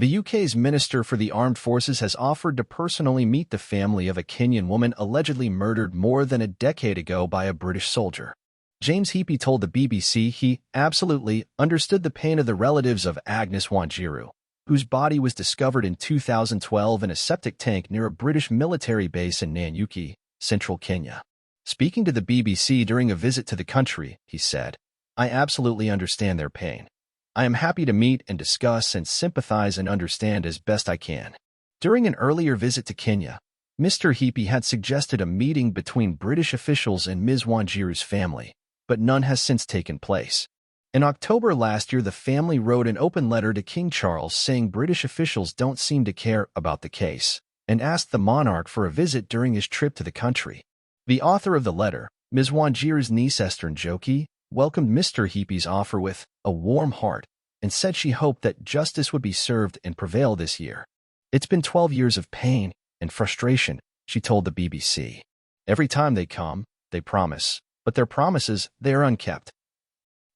The UK's Minister for the Armed Forces has offered to personally meet the family of a Kenyan woman allegedly murdered more than a decade ago by a British soldier. James Heapy told the BBC he absolutely understood the pain of the relatives of Agnes Wanjiru, whose body was discovered in 2012 in a septic tank near a British military base in Nanyuki, central Kenya. Speaking to the BBC during a visit to the country, he said, "I absolutely understand their pain. I am happy to meet and discuss and sympathize and understand as best I can." During an earlier visit to Kenya, Mr. Heapy had suggested a meeting between British officials and Ms. Wanjiru's family, but none has since taken place. In October last year, the family wrote an open letter to King Charles saying British officials don't seem to care about the case, and asked the monarch for a visit during his trip to the country. The author of the letter, Ms. Wanjiru's niece Esther Njoki, welcomed Mr. Heapy's offer with a warm heart and said she hoped that justice would be served and prevail this year. "It's been 12 years of pain and frustration," she told the BBC. "Every time they come, they promise, but their promises, they are unkept.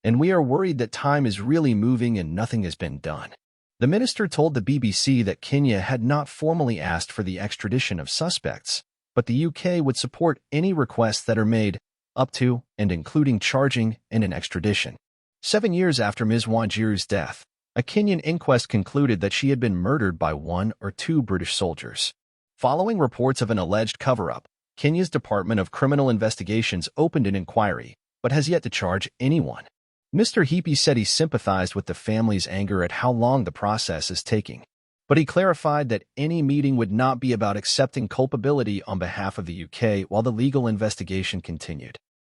And we are worried that time is really moving and nothing has been done." The minister told the BBC that Kenya had not formally asked for the extradition of suspects, but the UK would support any requests that are made, up to and including charging and an extradition. 7 years after Ms. Wanjiru's death, a Kenyan inquest concluded that she had been murdered by 1 or 2 British soldiers. Following reports of an alleged cover-up, Kenya's Department of Criminal Investigations opened an inquiry, but has yet to charge anyone. Mr. Heapy said he sympathized with the family's anger at how long the process is taking, but he clarified that any meeting would not be about accepting culpability on behalf of the UK while the legal investigation continued.